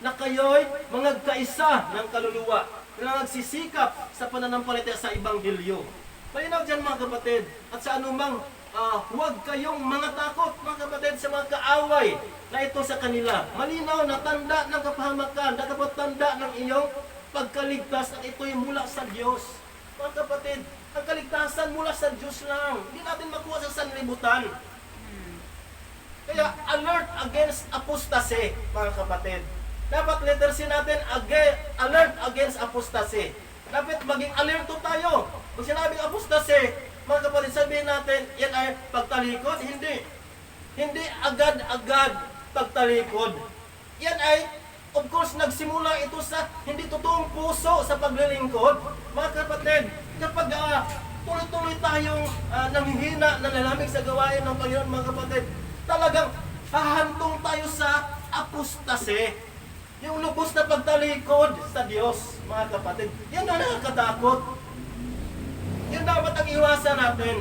na kayo'y mangagkaisa ng kaluluwa, na nagsisikap sa pananampalataya sa Ebanghelyo. Malinaw dyan, mga kapatid, at sa anumang huwag kayong mga takot, mga kapatid, sa mga kaaway na ito sa kanila. Malinaw na tanda ng kapahamakan, nakapagtanda ng iyong pagkaligtas at ito'y mula sa Diyos. Mga kapatid, ang kaligtasan mula sa Diyos lang. Hindi natin makuha sa sanlibutan. Kaya alert against apostasy, mga kapatid. Dapat letter C natin, alert against apostasy. Dapat maging alerto tayo. Kung sinabing apostasy, mga kapatid, sabihin natin, yan ay pagtalikod? Hindi. Hindi agad-agad pagtalikod. Yan ay, of course, nagsimula ito sa hindi totoong puso sa paglilingkod. Mga kapatid, kapag tuloy-tuloy tayong nanghihina, nalalamig sa gawain ng Panginoon, mga kapatid, talagang hahantong tayo sa apostasy. Yung lubos na pagtalikod sa Diyos, mga kapatid. Yan ang nakakatakot. Yan dapat ang iwasan natin.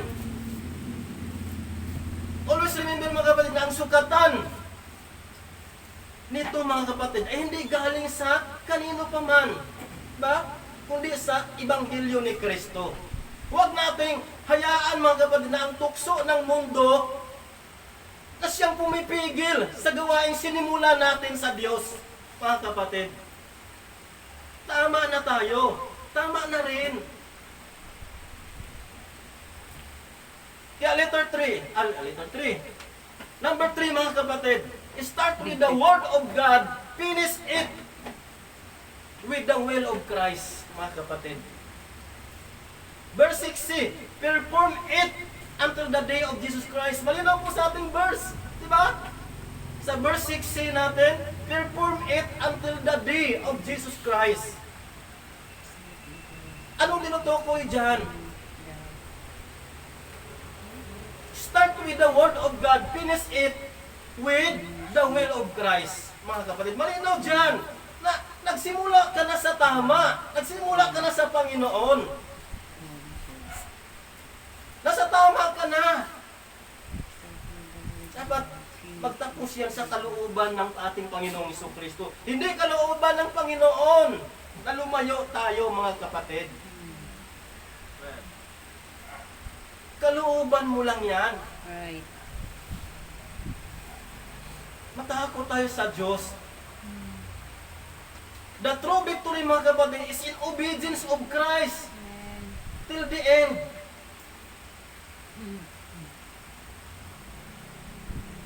Always remember, mga kapatid, na ang sukatan nito, mga kapatid, ay hindi galing sa kanino pa man, ba? Kundi sa Ebanghelyo ni Kristo. Huwag nating hayaan, mga kapatid, na ang tukso ng mundo na siyang pumipigil sa gawaing sinimula natin sa Diyos, mga kapatid. Tama na tayo. Tama na rin. Kaya letter 3. Number 3, mga kapatid. Start with the Word of God. Finish it with the will of Christ, mga kapatid. Verse 6c, perform it until the day of Jesus Christ. Malinaw po sa ating verse. Diba? Sa verse 6c natin, perform it until the day of Jesus Christ. Anong tinutukoy dyan? Start with the Word of God, finish it with the will of Christ. Mga kapatid, malinaw dyan na nagsimula ka na sa tama, nagsimula ka na sa Panginoon. Nasa tama ka na. Dapat magtapos yan sa kalooban ng ating Panginoong Jesucristo. Hindi kalooban ng Panginoon na lumayo tayo, mga kapatid. Kalooban mo lang yan. Right. Matakot tayo sa Diyos. The true victory, mga kapatid, is in obedience of Christ Amen. till the end.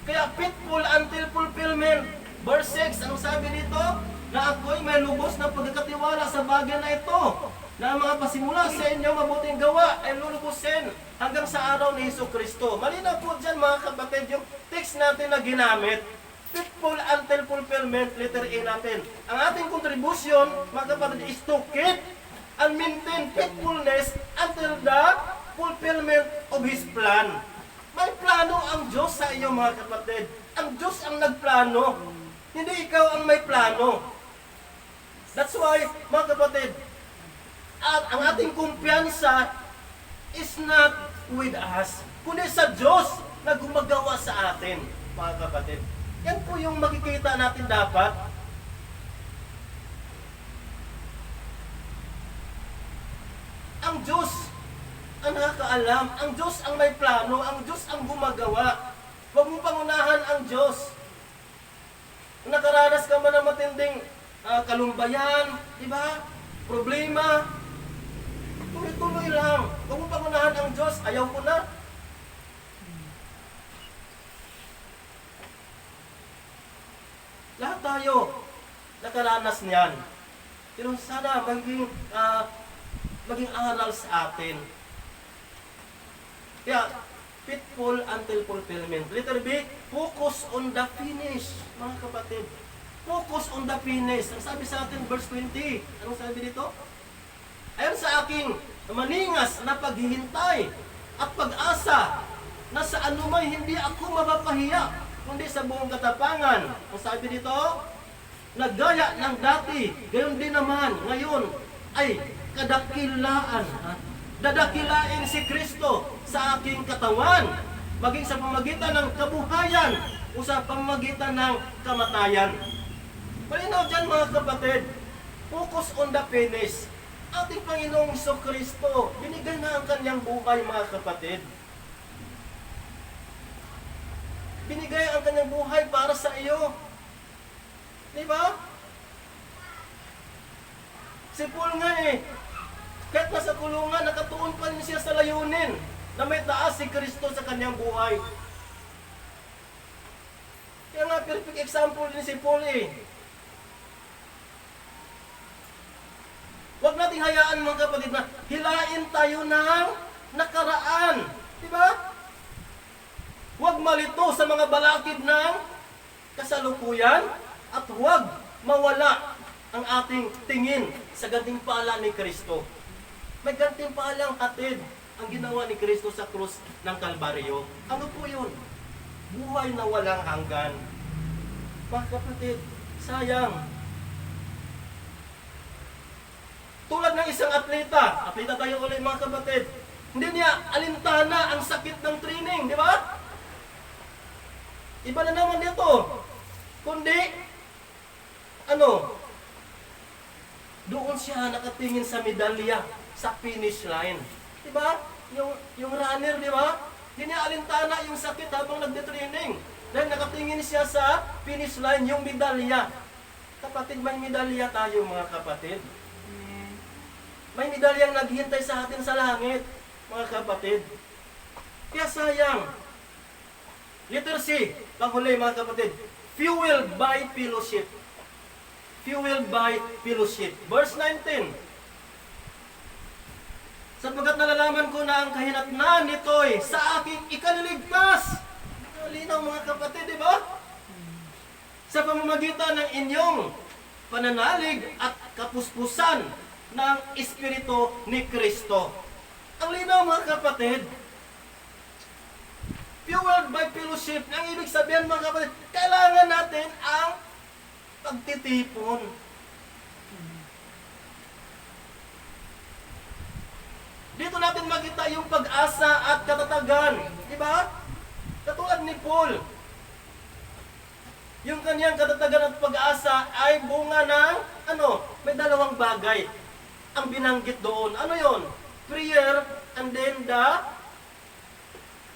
Kaya faithful until fulfillment. Verse 6, anong sabi dito? Na ako'y may lubos na pagkakatiwala sa bagay na ito, na ang mga pasimula sa inyo mabuting gawa ay lulubusin hanggang sa araw ni Jesucristo. Malinaw po dyan, mga kapatid, yung text natin na ginamit. Faithful until fulfillment, letter A natin. Ang ating contribution, mga kapatid, is to keep and maintain faithfulness until the fulfillment of His plan. May plano ang Diyos sa iyo, mga kapatid. Ang Diyos ang nagplano. Hindi ikaw ang may plano. That's why, mga kapatid, ang ating kumpiyansa is not with us, kundi sa Diyos na gumagawa sa atin, mga kapatid. Yan po yung makikita natin dapat. Ang Diyos ang nakakaalam, ang Diyos ang may plano, ang Diyos ang gumagawa. Huwag mong pangunahan ang Diyos. Kung nakaranas ka man ng matinding kalumbayan, di ba? Problema, tuloy-tuloy lang. Huwag mong pangunahan ang Diyos, ayaw ko na. Lahat tayo nakaranas niyan. Pero sana maging aral sa atin. Kaya, faithful until fulfillment. Letter B, focus on the finish, mga kapatid. Focus on the finish. Ang sabi sa atin, verse 20. Anong sabi dito? Ayon sa aking maningas na paghihintay at pag-asa na sa anumay hindi ako mapapahiya, kundi sa buong katapangan. Ang sabi dito, nagaya ng dati, gayon din naman, ngayon ay kadakilaan. Dadakilain si Kristo sa aking katawan, maging sa pamagitan ng kabuhayan o sa pamagitan ng kamatayan. Malinaw dyan, mga kapatid, focus on the finish. Ating Panginoong Jesucristo, binigay na ang kanyang buhay, mga kapatid. Binigay ang kanyang buhay para sa iyo. Di ba? Si Paul nga kahit nasa kulungan, nakatuon pa rin siya sa layunin na may taas si Kristo sa kanyang buhay. Kaya nga, perfect example din si Paul Huwag nating hayaan, mga kapatid, na hilain tayo ng nakaraan. Diba? Huwag malito sa mga balakid ng kasalukuyan at huwag mawala ang ating tingin sa gantimpala ni Kristo. May gantimpalang hatid ang ginawa ni Kristo sa krus ng Kalbaryo. Ano po yun? Buhay na walang hanggan. Mga kapatid, sayang. Tulad ng isang atleta tayo ulit, mga kapatid, hindi niya alintana ang sakit ng training, di ba? Iba na naman dito. Kundi, doon siya nakatingin sa medalya, sa finish line. Di ba? Yung runner, di ba? Hindi niya alintana yung sakit habang nagde-training. Dahil nakatingin siya sa finish line, yung medalya. Kapatid, may medalya tayo, mga kapatid. May medalyang naghihintay sa atin sa langit, mga kapatid. Kaya sayang. Letter C, panghuli, mga kapatid. Fueled by fellowship. Fueled by fellowship. Verse 19. Sapagkat nalalaman ko na ang kahinatnan nito'y sa aking ikaliligtas. Linaw, mga kapatid, di ba? Sa pamamagitan ng inyong pananalig at kapuspusan ng Espiritu ni Kristo. Ang linaw mga kapatid, fueled by fellowship, ang ibig sabihin mga kapatid, kailangan natin ang pagtitipon. Dito natin makita yung pag-asa at katatagan. Diba? Katulad ni Paul. Yung kanyang katatagan at pag-asa ay bunga ng, may dalawang bagay. Ang binanggit doon. Ano yon? Prayer and then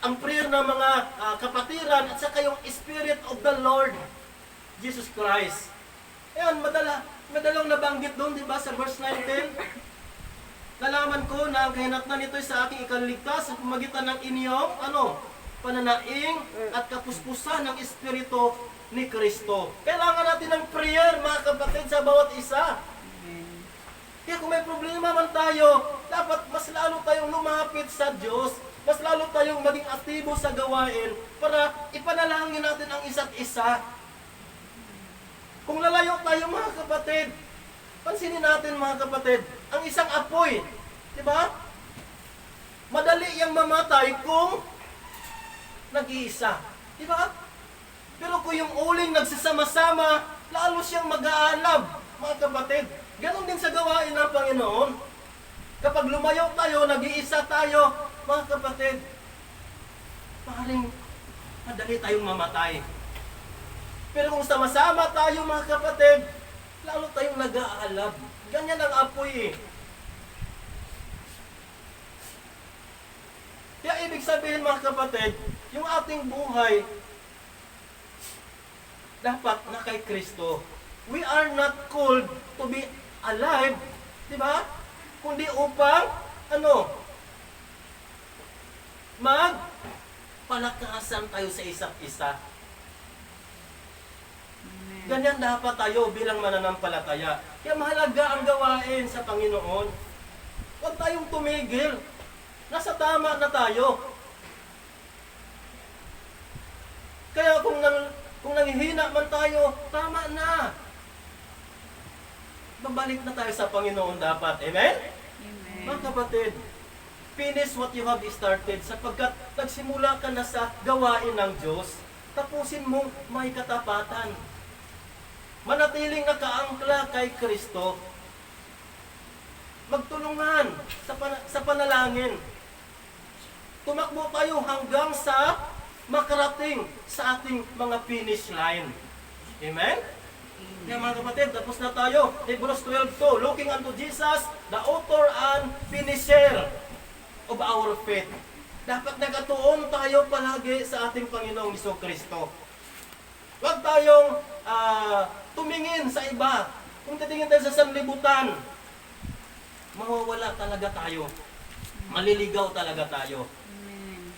ang prayer ng mga kapatiran at saka yung Spirit of the Lord Jesus Christ. Ayan, madalang nabanggit doon, di ba, sa verse 19. Nalaman ko na ang kahinatnan nito sa aking ikaligtas sa pamagitan ng inyong, pananaing at kapuspusan ng Espiritu ni Kristo. Kailangan natin ng prayer, mga kapatid, sa bawat isa. Kaya kung may problema man tayo, dapat mas lalo tayong lumapit sa Diyos, mas lalo tayong maging aktibo sa gawain para ipanalangin natin ang isa't isa. Kung lalayo tayo mga kapatid, pansinin natin mga kapatid, ang isang apoy, di ba? Madali yang mamatay kung nag-iisa, di ba? Pero kung yung uling nagsasama-sama, lalo siyang mag-aalab, mga kapatid. Ganon din sa gawain ng Panginoon. Kapag lumayo tayo, nag-iisa tayo, mga kapatid, maaaring madali tayong mamatay. Pero kung sama-sama tayo, mga kapatid, lalo tayong nag-aalab. Ganyan ang apoy. Kaya ibig sabihin, mga kapatid, yung ating buhay dapat na kay Kristo. We are not called to be alive, di ba? Kundi upang, magpalakasan tayo sa isa't isa. Ganyan dapat tayo bilang mananampalataya. Kaya mahalaga ang gawain sa Panginoon. Huwag tayong tumigil. Nasa tama na tayo. Kaya kung nanghihina man tayo, tama na. Babalik na tayo sa Panginoon dapat. Amen? Amen. Mga kapatid, finish what you have started sapagkat nagsimula ka na sa gawain ng Diyos, tapusin mo may katapatan. Manatiling nakaangkla kay Kristo. Magtulungan sa panalangin. Tumakbo tayo hanggang sa makarating sa ating mga finish line. Amen? Kaya mga kapatid, tapos na tayo. Hebrews 12:2, looking unto Jesus, the author and finisher of our faith. Dapat nagatuon tayo palagi sa ating Panginoong Jesucristo. Huwag tayong tumingin sa iba. Kung titingin tayo sa sanlibutan, mawawala talaga tayo. Maliligaw talaga tayo. Amen.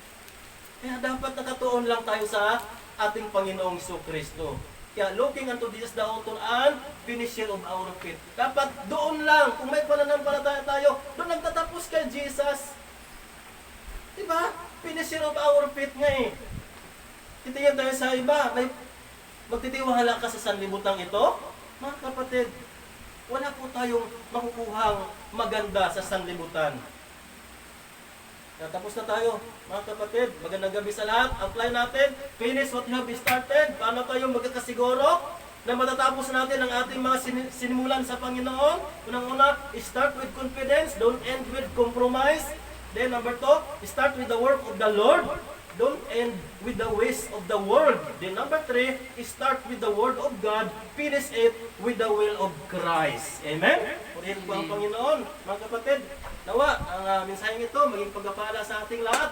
Kaya dapat nakatuon lang tayo sa ating Panginoong Jesucristo. Kaya looking unto Jesus, the author and finisher of our faith. Dapat doon lang, kung may pananampalataya tayo, doon nagtatapos kay Jesus. Diba? Finisher of our faith nga eh. Titingin tayo sa iba, magtitiwala ka sa sanlibutan ito? Mga kapatid, wala po tayong makukuhang maganda sa sanlibutan. Tapos na tayo, mga kapatid. Magandang gabi sa lahat. Apply natin. Finish what you have started. Paano tayo magkakasiguro na matatapos natin ang ating mga sinimulan sa Panginoon? Unang-una, start with confidence. Don't end with compromise. Then number 2, start with the work of the Lord. Don't end with the ways of the world. Then number 3, start with the word of God. Finish it with the will of Christ. Amen? Purihin po ang Panginoon, mga kapatid. Nawa, ang mensaheng ito maging pagpapala sa ating lahat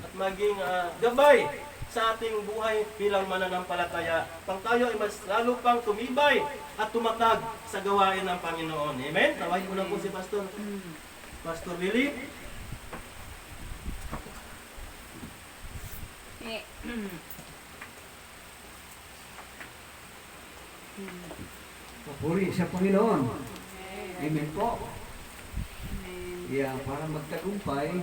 at maging gabay sa ating buhay bilang mananampalataya. Pang tayo ay mas lalo pang tumibay at tumatag sa gawain ng Panginoon. Amen? Tawahin ko na po si Pastor Willie. Papuri sa Panginoon. Amen po. Amen. Yeah, para magtagumpay,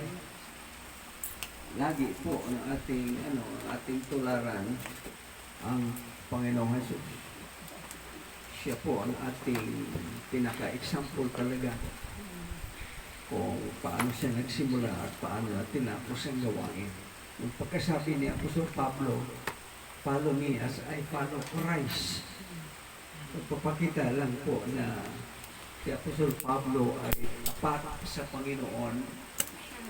lagi po ang ating tularan ang Panginoong Hesus. siya po ang ating pinaka-example talaga kung paano siya nagsimula at paano natin tinapos ang gawain. Yung pagkasabi ni Apostol Pablo, follow me as I follow Christ. Pagpapakita lang po na si Apostol Pablo ay tapat sa Panginoon,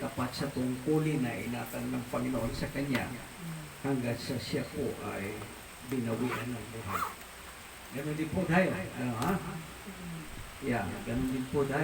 tapat sa tungkulin na inatan ng Panginoon sa kanya hanggang sa siya po ay binawian ng buhay. Ganon din po tayo. Ano ha? Yeah, ganon din po tayo.